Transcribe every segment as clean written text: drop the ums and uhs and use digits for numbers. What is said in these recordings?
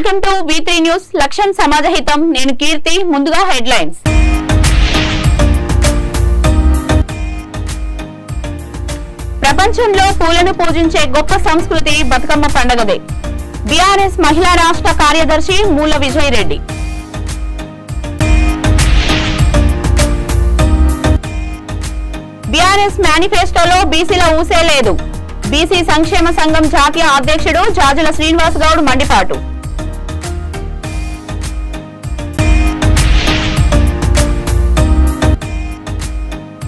Welcome to V3 news లక్ష్యం సమాజహితం. నేను కీర్తి. ముందుగా హెడ్లైన్స్. ప్రపంచంలో పూలను పూజించే గొప్ప సంస్కృతి బతుకమ్మ పండుగదే. బీఆర్ఎస్ మహిళా రాష్ట్ర కార్యదర్శి మూల విజయ్ రెడ్డి. బీఆర్ఎస్ మేనిఫెస్టోలో బీసీల ఊసే లేదు. బీసీ సంక్షేమ సంఘం జాతీయ అధ్యక్షుడు జాజుల శ్రీనివాస్ గౌడ్ మండిపాటు.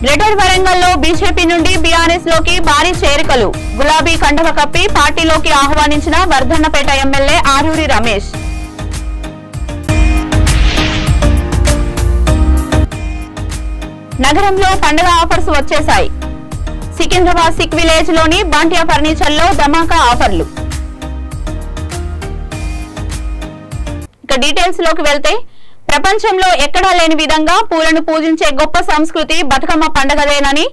గ్రేటర్ వరంగల్లో బీజేపీ నుండి బీఆర్ఎస్ లోకి భారీ చేరికలు. గులాబీ కండవ కప్పి పార్టీలోకి ఆహ్వానించిన వర్ధన్నపేట ఎమ్మెల్యే ఆరూరి రమేష్. నగరంలో పండుగ ఆఫర్స్ వచ్చేశాయి. సికింద్రాబాద్ సిక్ విలేజ్ లోని బాంటియా ఫర్నిచర్ లో ధమాకా ఆఫర్లు. ఇక డీటెయిల్స్ లోకి వెళ్తే, ప్రపంచంలో ఎక్కడా లేని విధంగా పూలను పూజించే గొప్ప సంస్కృతి బతుకమ్మ పండుగదేనని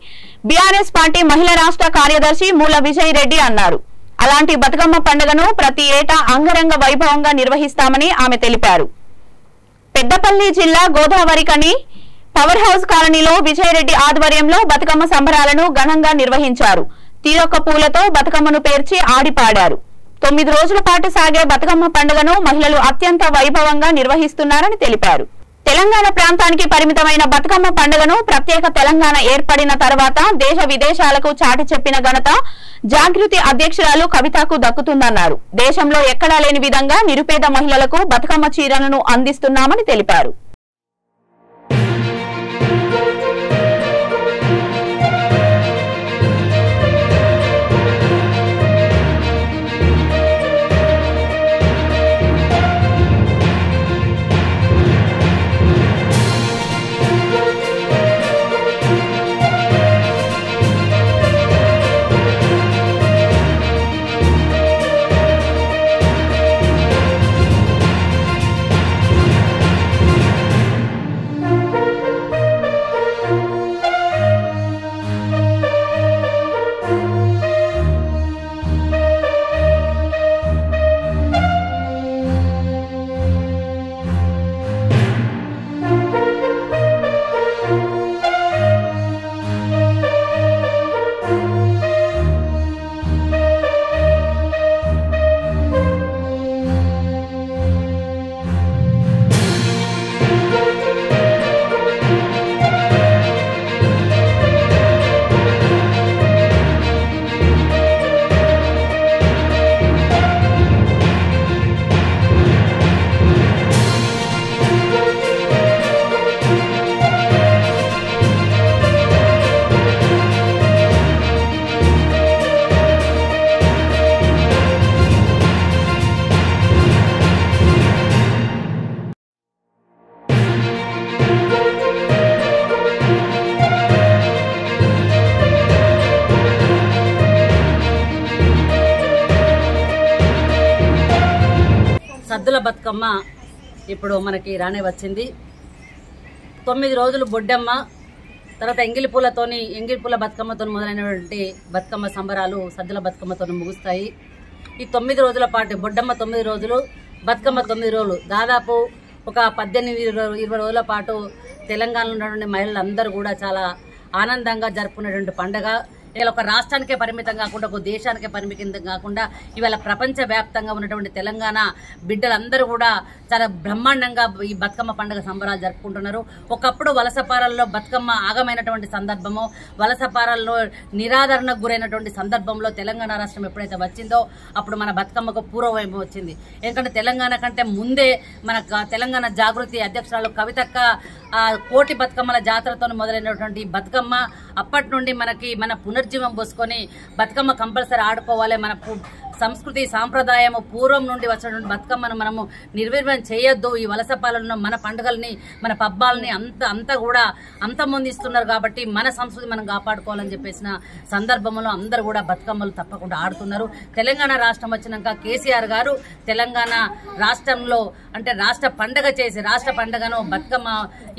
బీఆర్ఎస్ పార్టీ మహిళా రాష్ట్ర కార్యదర్శి మూల విజయ్ రెడ్డి అన్నారు. అలాంటి బతుకమ్మ పండుగను ప్రతి ఏటా అంగరంగ వైభవంగా నిర్వహిస్తామని ఆమె తెలిపారు. పెద్దపల్లి జిల్లా గోదావరికని పవర్ హౌస్ కాలనీలో విజయ్ రెడ్డి ఆధ్వర్యంలో బతుకమ్మ సంబరాలను ఘనంగా నిర్వహించారు. తీరొక్క పూలతో బతుకమ్మను పేర్చి ఆడిపాడారు. 9 రోజుల పాటు సాగే బతుకమ్మ పండుగను మహిళలు అత్యంత వైభవంగా నిర్వహిస్తున్నారని తెలిపారు. తెలంగాణ ప్రాంతానికి పరిమితమైన బతుకమ్మ పండుగను ప్రత్యేక తెలంగాణ ఏర్పడిన తర్వాత దేశ విదేశాలకు చాటి చెప్పిన ఘనత జాగృతి అధ్యక్షురాలు కవితకు దక్కుతుందన్నారు. దేశంలో ఎక్కడా లేని విధంగా నిరుపేద మహిళలకు బతుకమ్మ చీరలను అందిస్తున్నామని తెలిపారు. సద్దుల బతుకమ్మ ఇప్పుడు మనకి రానే వచ్చింది. 9 రోజులు బొడ్డమ్మ, తర్వాత ఎంగిలి పూల బతుకమ్మతో మొదలైనటువంటి బతుకమ్మ సంబరాలు సద్దుల బతుకమ్మతో ముగుస్తాయి. ఈ 9 రోజుల పాటు బొడ్డమ్మ 9 రోజులు, బతుకమ్మ 9 రోజులు, దాదాపు ఒక 18-20 రోజుల పాటు తెలంగాణలో ఉన్నటువంటి మహిళలందరూ కూడా చాలా ఆనందంగా జరుపుకునేటువంటి పండుగ. ఇలా ఒక రాష్ట్రానికే పరిమితం కాకుండా, ఒక దేశానికే పరిమితం కాకుండా ఇవాళ ప్రపంచ వ్యాప్తంగా ఉన్నటువంటి తెలంగాణ బిడ్డలందరూ కూడా చాలా బ్రహ్మాండంగా ఈ బతుకమ్మ పండుగ సంబరాలు జరుపుకుంటున్నారు. ఒకప్పుడు వలసపారాల్లో బతుకమ్మ ఆగమైనటువంటి సందర్భము, వలసపారాల్లో నిరాదరణకు గురైనటువంటి సందర్భంలో తెలంగాణ రాష్ట్రం ఎప్పుడైతే వచ్చిందో అప్పుడు మన బతుకమ్మకు పూర్వవైపు వచ్చింది. ఎందుకంటే తెలంగాణ కంటే ముందే మన తెలంగాణ జాగృతి అధ్యక్షురాలు కవితక్క కోటి బతుకమ్మల జాతరతో మొదలైనటువంటి బతుకమ్మ అప్పటి నుండి మనకి మన పునర్జీవం పోసుకొని బతుకమ్మ కంపల్సరీ ఆడుకోవాలి. మన సంస్కృతి సాంప్రదాయము పూర్వం నుండి వచ్చినటువంటి బతుకమ్మను మనము నిర్వీర్యం చేయొద్దు. ఈ వలస పాలనలో మన పండుగల్ని, మన పబ్బాలని అంతా కూడా అంతమొందిస్తున్నారు కాబట్టి మన సంస్కృతి మనం కాపాడుకోవాలని చెప్పేసిన సందర్భంలో అందరూ కూడా బతుకమ్మలు తప్పకుండా ఆడుతున్నారు. తెలంగాణ రాష్ట్రం వచ్చినాక కేసీఆర్ గారు తెలంగాణ రాష్ట్రంలో అంటే రాష్ట్ర పండుగ చేసి, రాష్ట్ర పండుగను బతుకమ్మ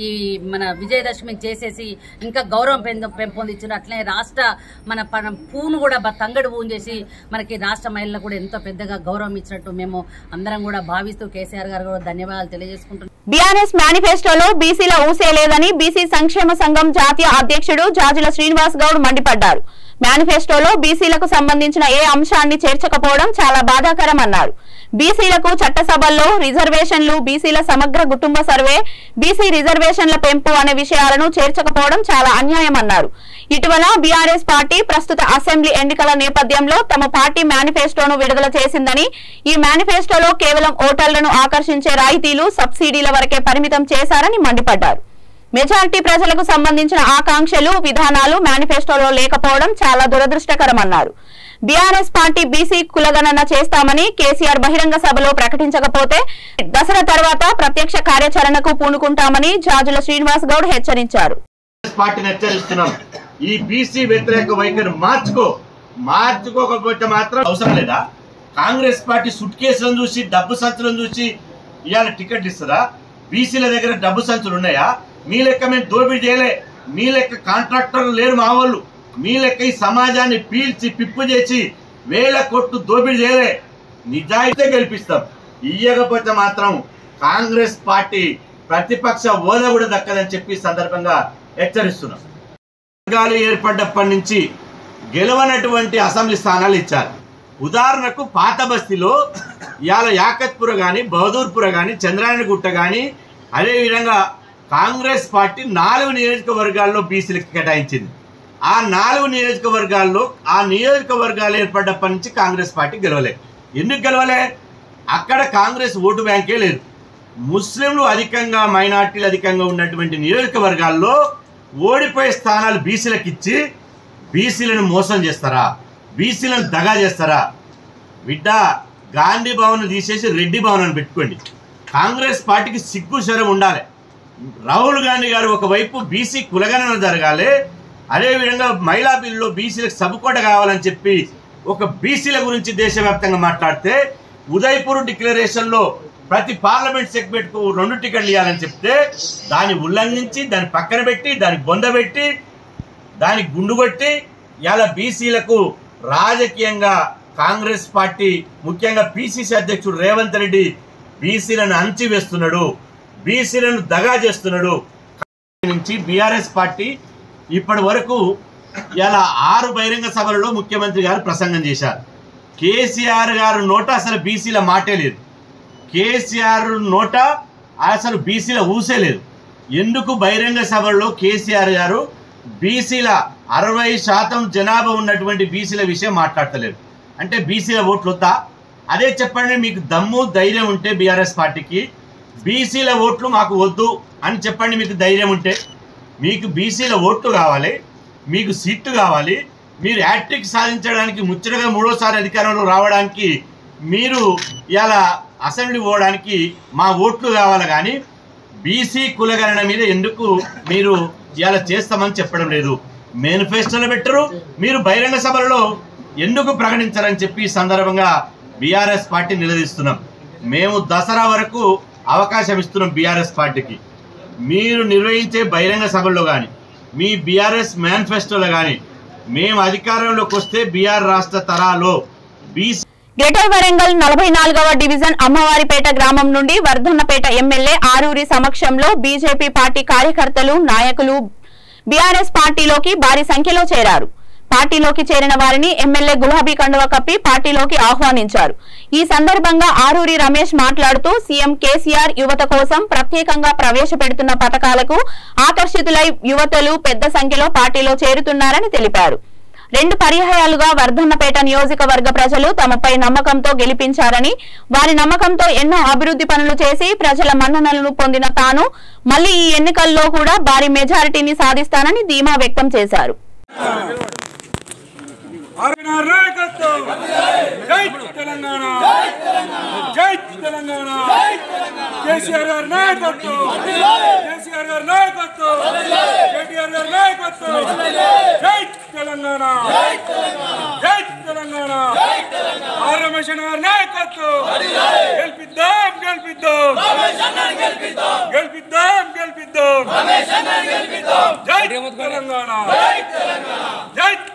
ఈ మన విజయదశమి చేసేసి ఇంకా గౌరవం పెంపొందించారు. అట్లనే రాష్ట్ర మన పూను కూడా తంగడి పూను చేసి మనకి రాష్ట్ర మహిళలకు కూడా ఎంతో పెద్దగా గౌరవం ఇచ్చినట్టు మేము అందరం కూడా భావిస్తూ కేసీఆర్ గారు కూడా ధన్యవాదాలు తెలియజేసుకుంటున్నాం. బీఆర్ఎస్ మేనిఫెస్టోలో బీసీల ఊసే లేదని బీసీ సంక్షేమ సంఘం జాతీయ అధ్యక్షుడు జాజుల శ్రీనివాస్ గౌడ్ మండిపడ్డారు. మేనిఫెస్టోలో బీసీలకు సంబంధించిన ఏ అంశాన్ని చేర్చకపోవడం చాలా బాధాకరమన్నారు. బీసీలకు చట్టసభల్లో రిజర్వేషన్లు, బీసీల సమగ్ర కుటుంబ సర్వే, బీసీ రిజర్వేషన్ల పెంపు అనే విషయాలను చేర్చకపోవడం చాలా అన్యాయమన్నారు. ఇటీవల బీఆర్ఎస్ పార్టీ ప్రస్తుత అసెంబ్లీ ఎన్నికల నేపథ్యంలో తమ పార్టీ మేనిఫెస్టోను విడుదల చేసిందని, ఈ మేనిఫెస్టోలో కేవలం ఓటర్లను ఆకర్షించే రాయితీలు, సబ్సిడీల వరకే పరిమితం చేశారని మండిపడ్డారు. మెజారిటీ ప్రజలకు సంబంధించిన ఆకాంక్షలు, విధానాలు మేనిఫెస్టోలో లేకపోవడం చాలా దురదృష్టకరమన్నారు. బీఆర్ఎస్ పార్టీ బీసీ కులగణన చేస్తామని కేసీఆర్ బహిరంగ సభలో ప్రకటించకపోతే దసరా తర్వాత ప్రత్యక్ష కార్యాచరణకు పూనుకుంటామని జాజుల శ్రీనివాస్ గౌడ్ హెచ్చరించారు. ఈ బీసీ వ్యతిరేక వైఖరి మార్చుకోకపోతే మాత్రం అవసరం లేదా? కాంగ్రెస్ పార్టీ సుట్ కేసులను చూసి, డబ్బు సంచులను చూసి ఇవాళ టికెట్ ఇస్తుందా? బీసీల దగ్గర డబ్బు సంచులు ఉన్నాయా? మీ లెక్క మేము దోపిడీ చేయలే, మీ లెక్క కాంట్రాక్టర్లు లేరు మా వాళ్ళు, మీ లెక్క ఈ సమాజాన్ని పీల్చి పిప్పు చేసి వేల కోట్లు దోపిడీ చేయలే. నిజాయితీ గెలిపిస్తాం. ఇయ్యకపోతే మాత్రం కాంగ్రెస్ పార్టీ ప్రతిపక్ష హోదా కూడా దక్కదని చెప్పి సందర్భంగా హెచ్చరిస్తున్నాం. వర్గాలు ఏర్పడ్డప్పటి నుంచి గెలవనటువంటి అసెంబ్లీ స్థానాలు ఇచ్చారు. ఉదాహరణకు పాత బస్తీలో ఇవాళ యాకత్పుర కానీ, బహదూర్పుర కానీ, చంద్రాయణగుట్ట కానీ, అదేవిధంగా కాంగ్రెస్ పార్టీ 4 నియోజకవర్గాల్లో బీసీలకు కేటాయించింది. ఆ 4 నియోజకవర్గాల్లో ఆ నియోజకవర్గాలు ఏర్పడ్డప్పటి నుంచి కాంగ్రెస్ పార్టీ గెలవలే. ఎందుకు గెలవలే? అక్కడ కాంగ్రెస్ ఓటు బ్యాంకే లేదు. ముస్లింలు అధికంగా, మైనార్టీలు అధికంగా ఉన్నటువంటి నియోజకవర్గాల్లో ఓడిపోయే స్థానాలు బీసీలకు ఇచ్చి బీసీలను మోసం చేస్తారా? బీసీలను దగా చేస్తారా? బిడ్డ, గాంధీ భవన్ తీసేసి రెడ్డి భవన్ అని పెట్టుకోండి. కాంగ్రెస్ పార్టీకి సిగ్గు శరం ఉండాలి. రాహుల్ గాంధీ గారు ఒకవైపు బీసీ కులగణన జరగాలి, అదేవిధంగా మహిళా బిల్లులో బీసీలకు సబుకోట కావాలని చెప్పి ఒక బీసీల గురించి దేశవ్యాప్తంగా మాట్లాడితే, ఉదయపూర్ డిక్లరేషన్లో ప్రతి పార్లమెంట్ సెగ్మెంట్కు 2 టికెట్లు ఇవ్వాలని చెప్తే దాన్ని ఉల్లంఘించి, దాన్ని పక్కన పెట్టి, దానికి బొందబెట్టి, దానికి గుండు కొట్టి ఇలా బీసీలకు రాజకీయంగా కాంగ్రెస్ పార్టీ, ముఖ్యంగా పిసిసి అధ్యక్షుడు రేవంత్ రెడ్డి బీసీలను అణచివేస్తున్నాడు, బీసీలను దగా చేస్తున్నాడు. నుంచి బీఆర్ఎస్ పార్టీ ఇప్పటి వరకు ఇలా 6 బహిరంగ సభలలో ముఖ్యమంత్రి గారు ప్రసంగం చేశారు. కేసీఆర్ గారు నోట అసలు బీసీల మాటే లేదు. కేసీఆర్ నోట అసలు బీసీల ఊసే లేదు. ఎందుకు బహిరంగ సభల్లో కేసీఆర్ గారు బీసీల 60% జనాభా ఉన్నటువంటి బీసీల విషయం మాట్లాడతలేరు? అంటే బీసీల ఓట్లు వద్దా? అదే చెప్పండి. మీకు దమ్ము ధైర్యం ఉంటే బీఆర్ఎస్ పార్టీకి బీసీల ఓట్లు మాకు వద్దు అని చెప్పండి. మీకు ధైర్యం ఉంటే, మీకు బీసీల ఓట్లు కావాలి, మీకు సీట్లు కావాలి, మీరు హ్యాట్రిక్ సాధించడానికి, ముచ్చటగా 3వ సారి అధికారంలో రావడానికి, మీరు ఇలా అసెంబ్లీ పోవడానికి మా ఓట్లు కావాలి. కానీ బీసీ కులగణన మీద ఎందుకు మీరు ఇలా చేస్తామని చెప్పడం లేదు? మేనిఫెస్టోలో పెట్టరు, మీరు బహిరంగ సభలలో ఎందుకు ప్రకటించారని చెప్పి ఈ సందర్భంగా బీఆర్ఎస్ పార్టీ నిలదీస్తున్నాం. మేము దసరా వరకు అవకాశం ఇస్తున్నాం బీఆర్ఎస్ పార్టీకి. మీరు నిర్వహించే బహిరంగ సభల్లో కానీ, మీ బీఆర్ఎస్ మేనిఫెస్టోలో కానీ, మేము అధికారంలోకి వస్తే బీఆర్ రాష్ట్ర తరాలో బీసీ. గ్రేటర్ వరంగల్ 44వ డివిజన్ అమ్మవారిపేట గ్రామం నుండి వర్ధన్నపేట ఎమ్మెల్యే ఆరూరి సమక్షంలో బీజేపీ పార్టీ కార్యకర్తలు, నాయకులు బీఆర్ఎస్ పార్టీలోకి భారీ సంఖ్యలో చేరారు. పార్టీలోకి చేరిన వారిని ఎమ్మెల్యే గులాబీ కండువా కప్పి పార్టీలోకి ఆహ్వానించారు. ఈ సందర్భంగా ఆరూరి రమేష్ మాట్లాడుతూ సీఎం కేసీఆర్ యువత కోసం ప్రత్యేకంగా ప్రవేశపెడుతున్న పథకాలకు ఆకర్షితులై యువతలు పెద్ద సంఖ్యలో పార్టీలో చేరుతున్నారని తెలిపారు. 2 పర్యాయాలుగా వర్ధన్నపేట నియోజకవర్గ ప్రజలు తమపై నమ్మకంతో గెలిపించారని, వారి నమ్మకంతో ఎన్నో అభివృద్ధి పనులు చేసి ప్రజల మన్ననలను పొందిన తాను మళ్లీ ఈ ఎన్నికల్లో కూడా భారీ మెజారిటీని సాధిస్తానని ధీమా వ్యక్తం చేశారు.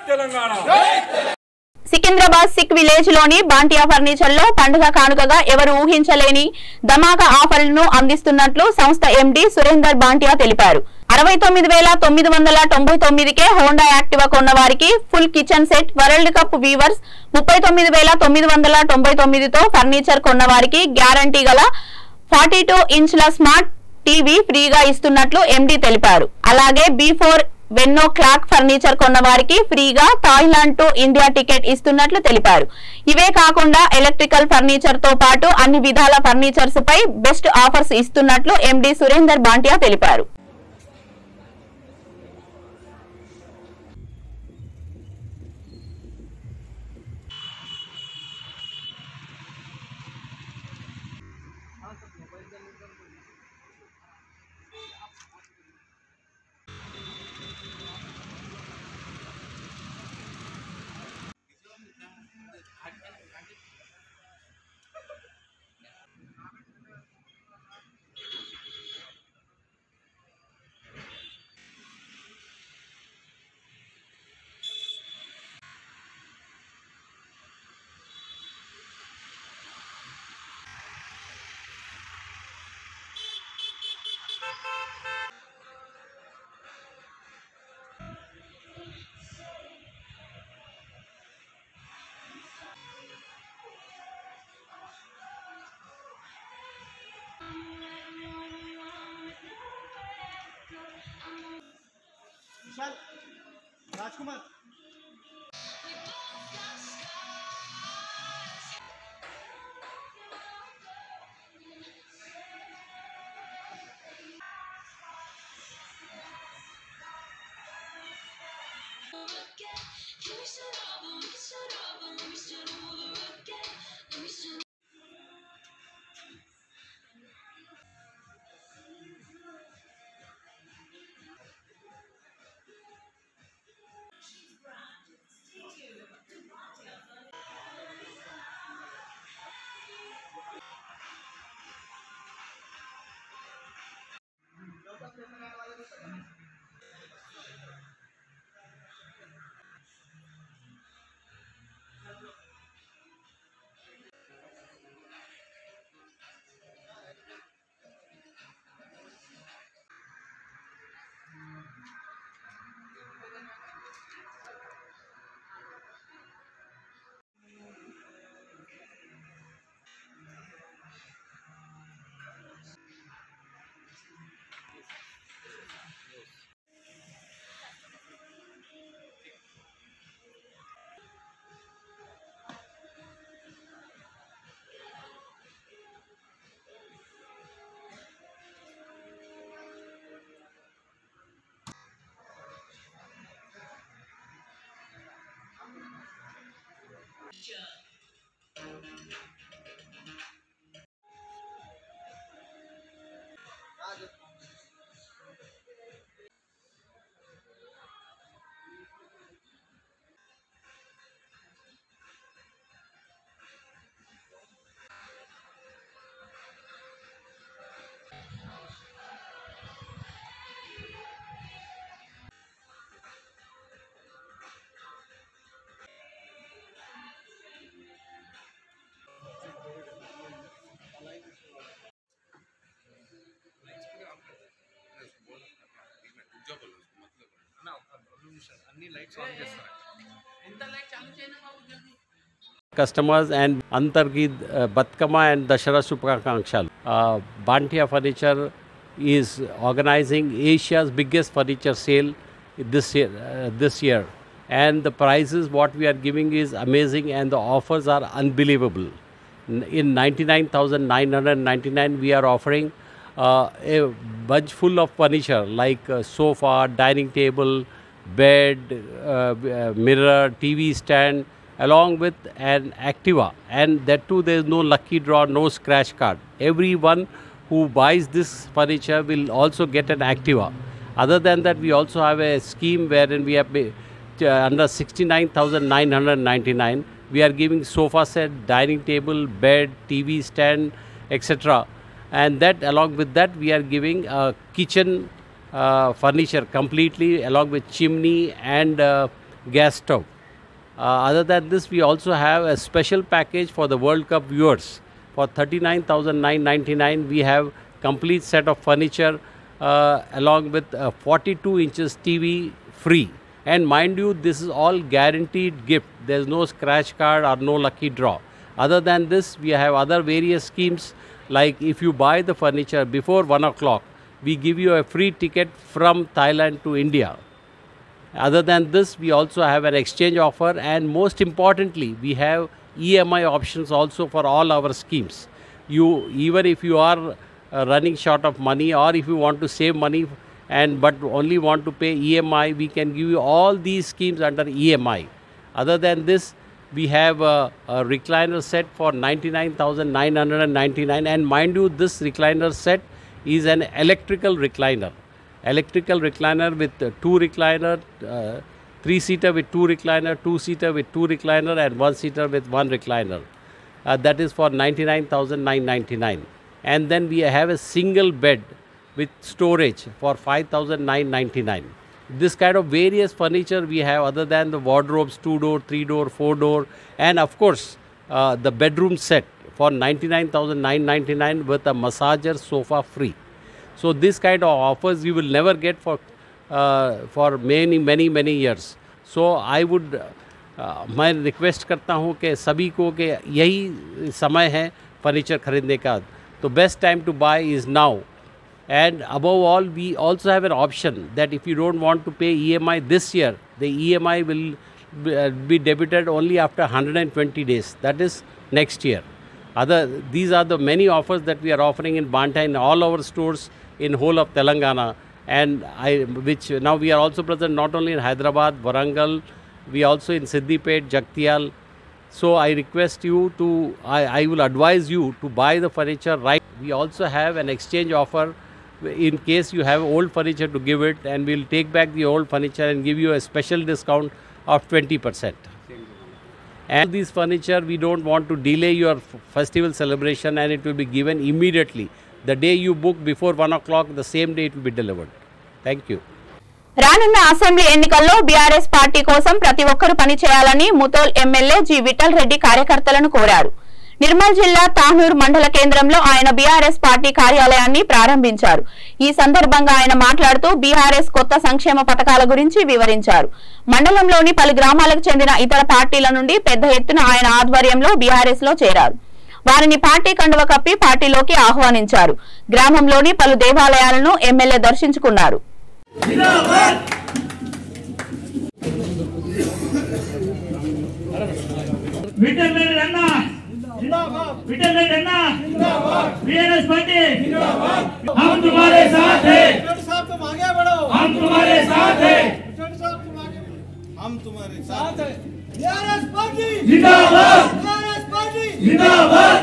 తెలంగాణ. సికింద్రాబాద్ సిక్ విలేజ్ లోని బాంటియా ఫర్నిచర్ లో పండుగ కానుకగా ఎవరు ఊహించలేని ధమాకా ఆఫర్లను అందిస్తున్నట్లు సంస్థ ఎండీ సురేందర్ బాంటియా తెలిపారు. 69,999కే హోండా యాక్టివా కొన్న వారికి full kitchen set, world cup weavers 39,999తో ఫర్నిచర్ కొన్న వారికి గ్యారంటీ గల 42 ఇంచుల స్మార్ట్ టీవీ ఫ్రీగా ఇస్తున్నట్లు ఎండీ తెలిపారు. అలాగే B4 వెన్నో క్లాక్ ఫర్నిచర్ కొన్న వారికి ఫ్రీగా థాయిలాండ్ టు ఇండియా టికెట్ ఇస్తున్నట్లు తెలిపారు. ఇవే కాకుండా ఎలక్ట్రికల్ ఫర్నిచర్ తో పాటు అన్ని విధాల ఫర్నిచర్స్ పై బెస్ట్ ఆఫర్స్ ఇస్తున్నట్లు ఎండీ సురేందర్ బాంటియా తెలిపారు. राजकुमार Customers and Antar ki Batkama and Dashara Shubhakankshal. Bantiya Furniture is organizing Asia's biggest furniture sale this year. And the prices what we are giving is amazing and the offers are unbelievable. In 99,999 we are offering a bunch full of furniture like sofa, dining table, bed, mirror, TV stand, along with an Activa, and that too there is no lucky draw, no scratch card. Everyone who buys this furniture will also get an Activa. Other than that, we also have a scheme wherein we have under 69,999 we are giving sofa set, dining table, bed, TV stand, etc. And that along with that we are giving a kitchen furniture completely along with chimney and gas stove. Other than this, we also have a special package for the World Cup viewers. For 39,999, we have complete set of furniture along with 42 inches TV free. And mind you, this is all guaranteed gift. There's no scratch card or no lucky draw. Other than this, we have other various schemes, like if you buy the furniture before 1 o'clock, we give you a free ticket from Thailand to India. Other than this, we also have an exchange offer, and most importantly, we have EMI options also for all our schemes. Even if you are running short of money, or if you want to save money but only want to pay EMI, we can give you all these schemes under EMI. Other than this, we have a recliner set for 99,999, and mind you, this recliner set is an electrical recliner. Electrical recliner with 2 recliner, 3-seater with 2 recliner, 2-seater with 2 recliner, and 1-seater with 1 recliner. That is for 99,999. And then we have a single bed with storage for 5,999. This kind of various furniture we have, other than the wardrobes, 2-door, 3-door, 4-door, and of course the bedroom set for 99,999 with a massager sofa free. So this kind of offers you will never get for many years. So I would मैं request करता हूँ कि सभी को कि यही समय है फर्नीचर खरीदने का, तो best time to buy is now. And above all, we also have an option that if you don't want to pay EMI this year, the EMI will be debited only after 120 days. That is next year. These are the many offers that we are offering in Banta in all our stores in whole of Telangana, and which now we are also present not only in Hyderabad, Warangal, we also in Siddipet, Jagtial. So I request you to, I will advise you to buy the furniture right. We also have an exchange offer in case you have old furniture to give it, and we'll take back the old furniture and give you a special discount of 20%. And this furniture, we don't want to delay your festival celebration, and it will be given immediately. The day you book before 1 o'clock, the same day it will be delivered. Thank you. రానున్న assembly ఎన్నికల్లో BRS party కోసం ప్రతి ఒక్కరూ పనిచేయాలని Mudhol MLA G Vithal Reddy కార్యకర్తలను కోరారు. నిర్మల్ జిల్లా తానూర్ మండల కేంద్రంలో ఆయన బీఆర్ఎస్ పార్టీ కార్యాలయాన్ని ప్రారంభించారు. ఈ సందర్భంగా ఆయన మాట్లాడుతూ బీఆర్ఎస్ కొత్త సంక్షేమ పథకాల గురించి వివరించారు. మండలంలోని పలు గ్రామాలకు చెందిన ఇతర పార్టీల నుండి పెద్ద ఎత్తున ఆయన ఆధ్వర్యంలో బీఆర్ఎస్ లో చేరారు. వారిని పార్టీ కండువ కప్పి పార్టీలోకి ఆహ్వానించారు. గ్రామంలోని పలు దేవాలయాలను ఎమ్మెల్యే దర్శించుకున్నారు. बीआरएस पार्टी हम तुम्हारे साथ हैं, तुम आगे बढ़ो, हम तुम्हारे साथ हैं, हम तुम्हारे साथ हैं. बीआरएस पार्टी जिंदाबाद, बीआरएस पार्टी जिंदाबाद.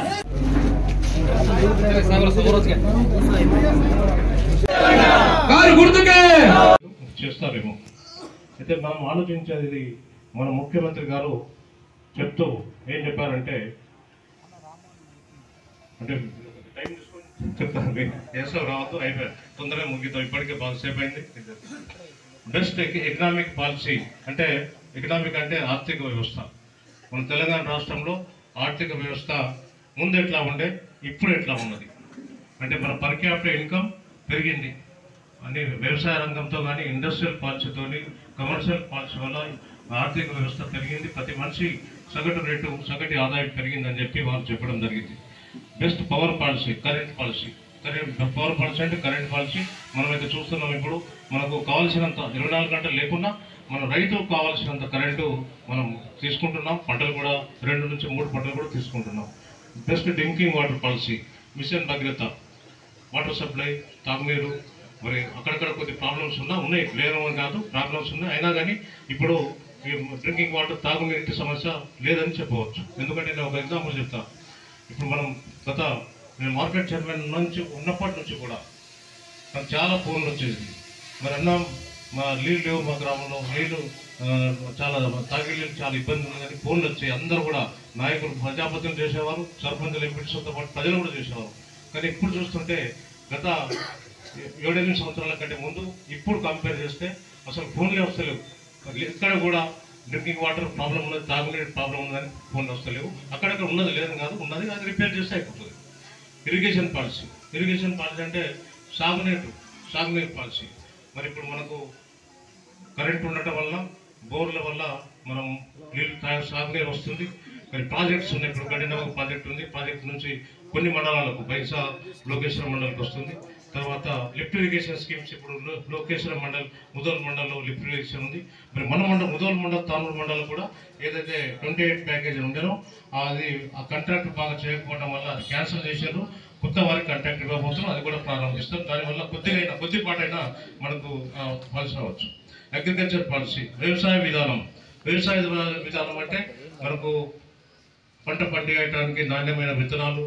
కారు గుర్తుకే చేస్తారేమో అయితే మనం ఆలోచించేది మన ముఖ్యమంత్రి గారు చెప్తూ ఏం చెప్పారంటే, అంటే టైం తీసుకొని చెప్తాను, వేసలో రావద్దు, అయిపోయింది, తొందరగా ముగిద్దాం, ఇప్పటికే బాగాసేపు అయింది. బెస్ట్ ఎకనామిక్ పాలసీ అంటే, ఎకనామిక్ అంటే ఆర్థిక వ్యవస్థ. మన తెలంగాణ రాష్ట్రంలో ఆర్థిక వ్యవస్థ ముందు ఎట్లా ఉండే, ఇప్పుడు ఎట్లా ఉన్నది అంటే, మన పర్ క్యాపిటల్ ఇన్కమ్ పెరిగింది అని వ్యవసాయ రంగంతో కానీ ఇండస్ట్రియల్ పాలసీతో కమర్షియల్ పాలసీ వల్ల ఆర్థిక వ్యవస్థ పెరిగింది. ప్రతి మనిషి సగటు రేటు సగటు ఆదాయం పెరిగిందని చెప్పి వాళ్ళు చెప్పడం జరిగింది. Best power policy, current policy. Power policy అంటే కరెంట్ పాలసీ. మనమైతే చూస్తున్నాం, ఇప్పుడు మనకు కావాల్సినంత 24 గంటలు లేకున్నా మన రైతుకు కావాల్సినంత కరెంటు మనం తీసుకుంటున్నాం. పంటలు కూడా 2 నుంచి 3 పంటలు కూడా తీసుకుంటున్నాం. Best drinking water policy, mission Bhagiratha, water supply, తాగునీరు. మరి అక్కడక్కడ కొద్ది ప్రాబ్లమ్స్ ఉన్నాయి, లేవని కాదు, ప్రాబ్లమ్స్ ఉన్నాయి. అయినా కానీ ఇప్పుడు ఈ డ్రింకింగ్ వాటర్, తాగునీటి సమస్య లేదని చెప్పవచ్చు. ఎందుకంటే నేను ఒక ఎగ్జాంపుల్ చెప్తాను. ఇప్పుడు మనం నేను మార్కెట్ చైర్మన్ నుంచి ఉన్నప్పటి నుంచి కూడా నాకు చాలా ఫోన్లు వచ్చేది. మరి అన్నాం, మా నీళ్ళు లేవు, మా గ్రామంలో నీళ్ళు చాలా తాగే నీళ్ళు చాలా ఇబ్బంది ఉంది కానీ ఫోన్లు వచ్చాయి. అందరూ కూడా నాయకులు ప్రజాపతిని చేసేవారు, సర్పంచులు, ఎంపీటీలతో పాటు ప్రజలు కూడా చేసేవారు. కానీ ఇప్పుడు చూస్తుంటే గత 7-8 సంవత్సరాల కంటే ముందు ఇప్పుడు కంపేర్ చేస్తే అసలు ఫోన్లే వస్తలేవు. ఎక్కడ కూడా డ్రింకింగ్ వాటర్ ప్రాబ్లం ఉన్నది, తాగునీటి ప్రాబ్లం ఉందని ఫోన్లు వస్తలేవు. అక్కడక్కడ ఉన్నది లేదని కాదు, ఉన్నది అది రిపేర్ చేస్తే అయిపోతుంది. ఇరిగేషన్ పాలసీ అంటే సాగునీరు పాలసీ. మరి ఇప్పుడు మనకు కరెంట్ ఉండటం వల్ల, బోర్ల వల్ల మనం నీళ్ళు సాగునీరు వస్తుంది. మరి ప్రాజెక్ట్స్ ఉన్నాయి. ఇప్పుడు గడినగర్ ప్రాజెక్ట్ ఉంది. ప్రాజెక్ట్ నుంచి కొన్ని మండలాలకు, బైసా లోకేశ్వర మండలికి వస్తుంది. తర్వాత లిఫ్ట్ ఇరిగేషన్ స్కీమ్స్ ఇప్పుడు లోకేశ్వర మండల్, ముదోల్ మండలంలో లిఫ్ట్ ఇరిగేషన్ ఉంది. మరి మన మండలం ముదోల్ మండల్, తానూరు మండలం కూడా ఏదైతే 28 ప్యాకేజ్ ఉండేనో అది ఆ కాంట్రాక్ట్ బాగా చేయకపోవడం వల్ల అది క్యాన్సిల్ చేశారు. కొత్త వారికి కాంట్రాక్ట్ ఇవ్వబోతున్నాం, అది కూడా ప్రారంభిస్తాం. దానివల్ల కొద్దిపాటైనా మనకు పాలసీ రావచ్చు. అగ్రికల్చర్ పాలసీ, వ్యవసాయ విధానం అంటే మనకు పంట పండించడానికి నాణ్యమైన విత్తనాలు,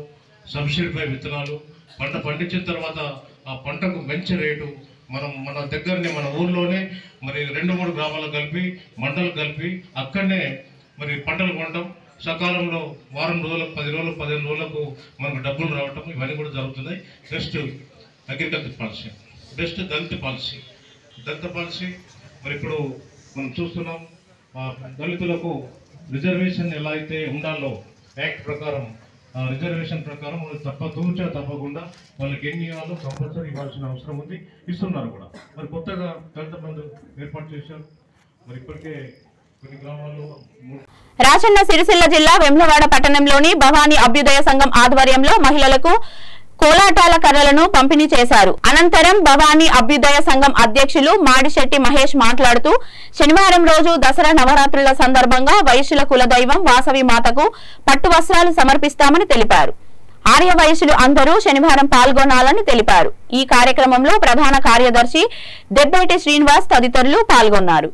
సబ్సిడీపై విత్తనాలు, పంట పండించిన తర్వాత ఆ పంటకు మంచి రేటు మన దగ్గరనే మన ఊర్లోనే మరి 2-3 గ్రామాలు కలిపి, మండలు కలిపి అక్కడనే మరి పంటలు కొనడం, సకాలంలో వారం రోజులకు, 10 రోజులకు, 15 రోజులకు మనకు డబ్బులు రావటం, ఇవన్నీ కూడా జరుగుతున్నాయి. Next agriculture policy. నెక్స్ట్ దళిత పాలసీ. మరి ఇప్పుడు మనం చూస్తున్నాం దళితులకు రిజర్వేషన్ ఎలా అయితే ఉండాలో యాక్ట్ ప్రకారం, రిజర్వేషన్ ప్రకారం తప్పకుండా వాళ్ళకి ఎన్ని ఇవ్వాలో కంపల్సరీ ఇవ్వాల్సిన అవసరం ఉంది. ఇస్తున్నారు కూడా. మరి కొత్తగా దళిత బంధు ఏర్పాటు చేశారు. మరి ఇప్పటికే కొన్ని గ్రామాల్లో రాజన్న సిరిసిల్ల జిల్లా వేములవాడ పట్టణంలోని భవానీ అభ్యుదయ సంఘం ఆధ్వర్యంలో మహిళలకు కోలాటాల కర్రలను పంపిణీ చేశారు. అనంతరం భవానీ అభ్యుదయ సంఘం అధ్యక్షులు మాడిశెట్టి మహేష్ మాట్లాడుతూ శనివారం రోజు దసరా నవరాత్రుల సందర్భంగా వైశ్యుల కులదైవం వాసవి మాతకు పట్టు వస్త్రాలు సమర్పిస్తామని తెలిపారు. ఆర్య వైశ్యులు అందరూ శనివారం పాల్గొనాలని తెలిపారు. ఈ కార్యక్రమంలో ప్రధాన కార్యదర్శి దెబ్బేటి శ్రీనివాస్ తదితరులు పాల్గొన్నారు.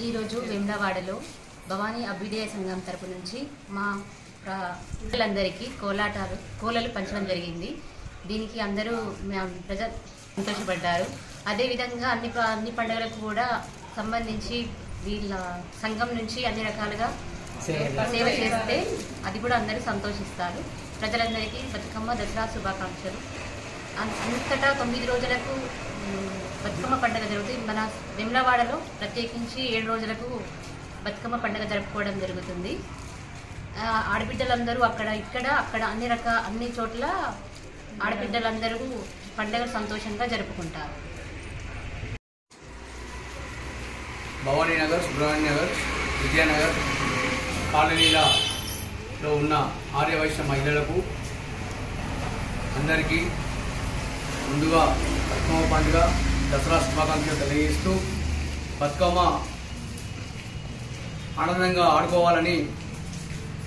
ఈరోజు వేములవాడలో భవానీ అభ్యుదయ సంఘం తరపు నుంచి మా ప్రజలందరికీ కోలలు పంచడం జరిగింది. దీనికి అందరూ ప్రజలు సంతోషపడ్డారు. అదేవిధంగా అన్ని పండుగలకు కూడా సంబంధించి వీళ్ళ సంఘం నుంచి అన్ని రకాలుగా సేవ చేస్తే అది కూడా అందరూ సంతోషిస్తారు. ప్రజలందరికీ బతుకమ్మ దసరా శుభాకాంక్షలు. అంతటా 9 రోజులకు బతుకమ్మ పండుగ జరుగుతుంది. మన వేములవాడలో ప్రత్యేకించి 7 రోజులకు బతుకమ్మ పండుగ జరుపుకోవడం జరుగుతుంది. ఆడబిడ్డలందరూ అక్కడ అన్ని చోట్ల ఆడబిడ్డలందరూ పండుగ సంతోషంగా జరుపుకుంటారు. భవానీ నగర్, సుబ్రహ్మణ్య నగర్, విద్యానగర్ కాలనీలలో ఉన్న ఆర్యవైశ్య మహిళలకు అందరికీ ముందుగా బతుకమ్మ పండుగ దసరా శుభాకాంక్షలు తెలియజేస్తూ బతుకమ్మ ఆనందంగా ఆడుకోవాలని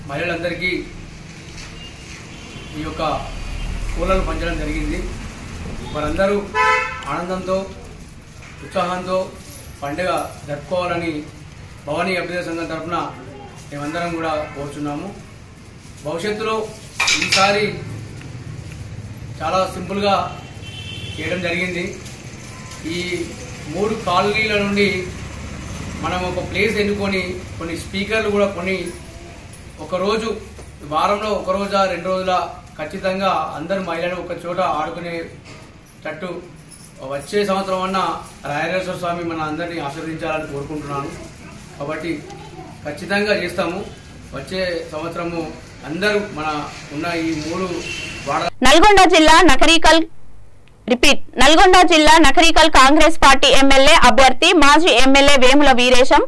మహిళలందరికీ ఈ యొక్క పూలను పంచడం జరిగింది. వారందరూ ఆనందంతో ఉత్సాహంతో పండుగ జరుపుకోవాలని భవానీ అభ్యుదయ సంఘం తరఫున మేమందరం కూడా కోరుచున్నాము. భవిష్యత్తులో ఈసారి చాలా సింపుల్గా చేయడం జరిగింది. ఈ 3 కాలనీల నుండి మనం ఒక ప్లేస్ ఎన్నుకొని కొన్ని స్పీకర్లు కూడా కొని ఒకరోజు వారంలో ఒక రోజా 2 రోజుల ఖచ్చితంగా అందరు మహిళలు ఒక చోట ఆడుకునేటట్టు వచ్చే సంవత్సరం అన్న రాయరేశ్వర స్వామి మన అందరినీ ఆశీర్వదించాలని కోరుకుంటున్నాను. కాబట్టి ఖచ్చితంగా చేస్తాము. వచ్చే సంవత్సరము అందరూ మన ఉన్న ఈ 3 వాడ నల్గొండ జిల్లా నకరికల్ కాంగ్రెస్ పార్టీ ఎమ్మెల్యే అభ్యర్థి మాజీ ఎమ్మెల్యే వేముల వీరేశం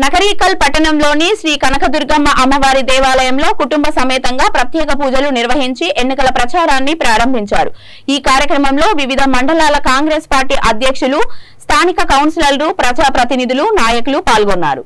నకరికల్ పట్టణంలోని శ్రీ కనకదుర్గమ్మ అమ్మవారి దేవాలయంలో కుటుంబ సమేతంగా ప్రత్యేక పూజలు నిర్వహించి ఎన్నికల ప్రచారాన్ని ప్రారంభించారు. ఈ కార్యక్రమంలో వివిధ మండలాల కాంగ్రెస్ పార్టీ అధ్యక్షులు, స్థానిక కౌన్సిలర్లు, ప్రజాప్రతినిధులు, నాయకులు పాల్గొన్నారు.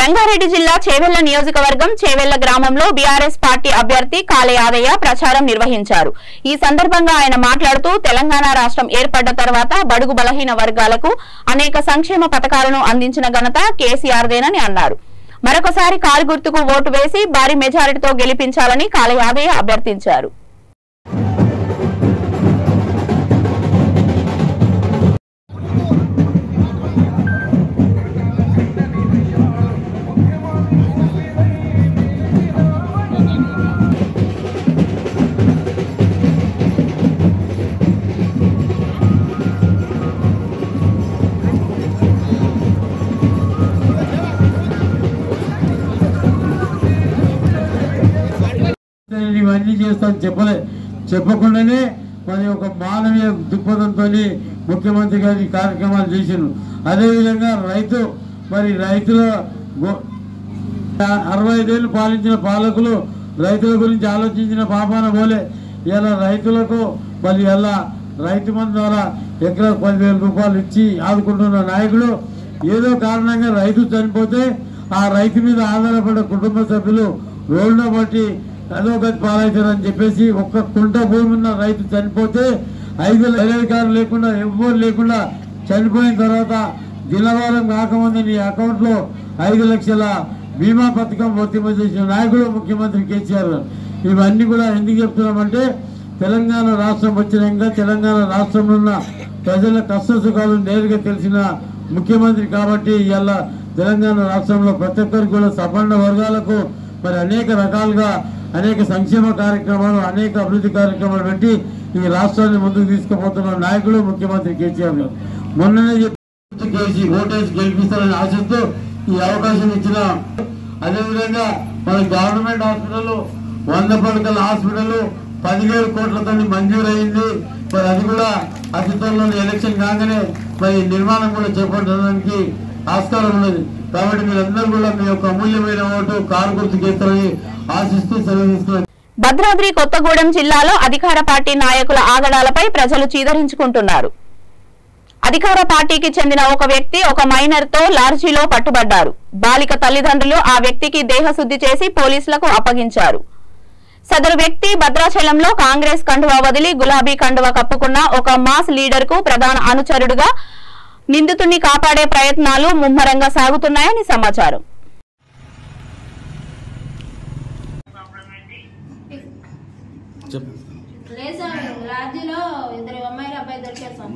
రంగారెడ్డి జిల్లా చేవెళ్ల నియోజకవర్గం చేవెళ్ల గ్రామంలో బీఆర్ఎస్ పార్టీ అభ్యర్థి కాళే యాదయ్య ప్రచారం నిర్వహించారు. ఈ సందర్భంగా ఆయన మాట్లాడుతూ తెలంగాణ రాష్ట్రం ఏర్పడ్డ తర్వాత బడుగు బలహీన వర్గాలకు అనేక సంక్షేమ పథకాలను అందించిన ఘనత కేసీఆర్దేనని అన్నారు. మరొకసారి కారు గుర్తుకు ఓటు వేసి భారీ మెజారిటీతో గెలిపించాలని కాళే యాదయ్య అభ్యర్థించారు. ఇవన్నీ చేస్తాను చెప్పకుండానే మరి ఒక మానవీయ దృక్పథంతో ముఖ్యమంత్రి గారి కార్యక్రమాలు చేసిండ్రు. అదేవిధంగా రైతుల 65 ఏళ్ళు పాలించిన పాలకులు రైతుల గురించి ఆలోచించిన పాపాన పోలే. ఇలా రైతులకు మళ్ళీ ఎలా రైతు మంది ద్వారా ఎకరాకు 10,000 రూపాయలు ఇచ్చి ఆదుకుంటున్న నాయకులు ఏదో కారణంగా రైతు చనిపోతే ఆ రైతు మీద ఆధారపడ్డ కుటుంబ సభ్యులు రోడ్లో బట్టి అదోగతి పాలవుతారని చెప్పేసి ఒక్క కుంట భూమి ఉన్న రైతు చనిపోతే 5 అధికారులు లేకుండా ఎవ్వరు లేకుండా చనిపోయిన తర్వాత దినవారం కాకముందు నీ అకౌంట్లో 5 లక్షల బీమా పథకం వర్తింపజేసిన నాయకుడు ముఖ్యమంత్రి కేసీఆర్. ఇవన్నీ కూడా ఎందుకు చెప్తున్నామంటే తెలంగాణ రాష్ట్రం వచ్చినాక తెలంగాణ రాష్ట్రంలో ఉన్న ప్రజల కష్ట సుఖాలు నేరుగా తెలిసిన ముఖ్యమంత్రి కాబట్టి ఇలా తెలంగాణ రాష్ట్రంలో ప్రతి ఒక్కరికి కూడా సపన్న వర్గాలకు మరి అనేక రకాలుగా అనేక సంక్షేమ కార్యక్రమాలు అనేక అభివృద్ధి కార్యక్రమాలు పెట్టి ఈ రాష్ట్రాన్ని ముందుకు తీసుకుపోతున్న నాయకుడు ముఖ్యమంత్రి కేసీఆర్ గారు. మొన్ననే చెప్పి ఓటేసి గెలిపిస్తారని ఆశిస్తూ ఈ అవకాశం ఇచ్చిన. అదేవిధంగా మన గవర్నమెంట్ హాస్పిటల్ 100 పడకల హాస్పిటల్ 10,000 కోట్లతో మంజూరైంది. మరి అది కూడా అతి త్వరలో ఎలక్షన్ కాగానే మరి నిర్మాణం కూడా చేపట్టడానికి ఆస్కారం ఉన్నది. కాబట్టి మీరందరూ కూడా మీ యొక్క అమూల్యమైన ఓటు కారు గుర్తుకేస్తారని ఆశిస్తూ సెలవు తీసుకున్నారు. భద్రాద్రి కొత్తగూడెం జిల్లాలో అధికార పార్టీ నాయకుల ఆగడాలపై ప్రజలు చీదరించుకుంటున్నారు. అధికార పార్టీకి చెందిన ఒక వ్యక్తి ఒక మైనర్ తో లార్జీలో పట్టుబడ్డారు. బాలిక తల్లిదండ్రులు ఆ వ్యక్తికి దేహశుద్ధి చేసి పోలీసులకు అప్పగించారు. సదరు వ్యక్తి భద్రాచలంలో కాంగ్రెస్ కండువా వదిలి గులాబీ కండువా కప్పుకున్న ఒక మాస్ లీడర్ కు ప్రధాన అనుచరుడుగా నిందితుడిని కాపాడే ప్రయత్నాలు ముమ్మరంగా సాగుతున్నాయని సమాచారం. రాజీలో 2 అమ్మాయిలు అబ్బాయి దొరికేస్తాం.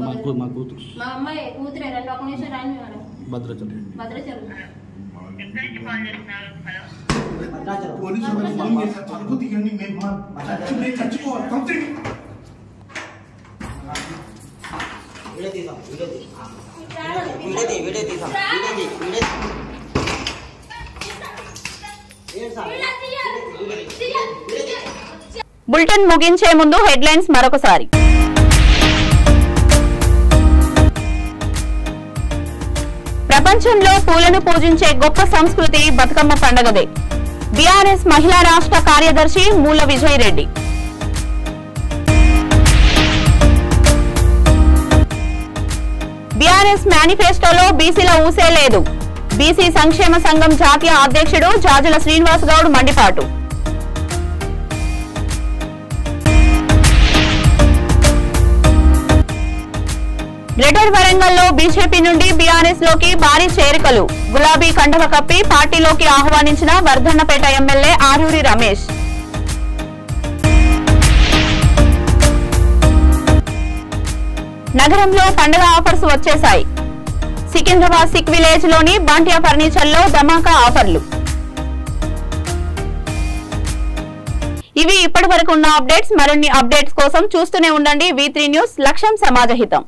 మా అమ్మాయి కూతురే 2 ఒక నిమిషం రాని భద్రాచలం పోలీసులు ఫోన్ చేశారు, తలుపు తీయండి, మేము చచ్చిపోవాలి. బులెటిన్ ముగించే ముందు హెడ్లైన్స్ మరొకసారి. ప్రపంచంలో పూలను పూజించే గొప్ప సంస్కృతి బతుకమ్మ పండుగదే. బీఆర్ఎస్ మహిళా రాష్ట్ర కార్యదర్శి మూల విజయ్ రెడ్డి. బీఆర్ఎస్ మేనిఫెస్టోలో బీసీల ఊసే లేదు. బీసీ సంక్షేమ సంఘం జాతీయ అధ్యక్షుడు జాజుల శ్రీనివాస్ గౌడ్ మండిపాటు. గ్రేటర్ వరంగల్లో బీజేపీ నుండి బీఆర్ఎస్ లోకి భారీ చేరికలు. గులాబీ కండవ కప్పి పార్టీలోకి ఆహ్వానించిన వర్ధన్నపేట ఎమ్మెల్యే ఆరూరి రమేష్. నగరంలో పండుగ ఆఫర్స్ వచ్చేశాయి. సికింద్రాబాద్ సిక్ విలేజ్ లోని బాంటియా ఫర్నిచర్ లో ధమాకా ఆఫర్లు. ఇవి ఇప్పటి వరకు ఉన్న అప్డేట్స్. మరిన్ని అప్డేట్స్ కోసం చూస్తూనే ఉండండి V3 న్యూస్. లక్ష్యం సమాజహితం.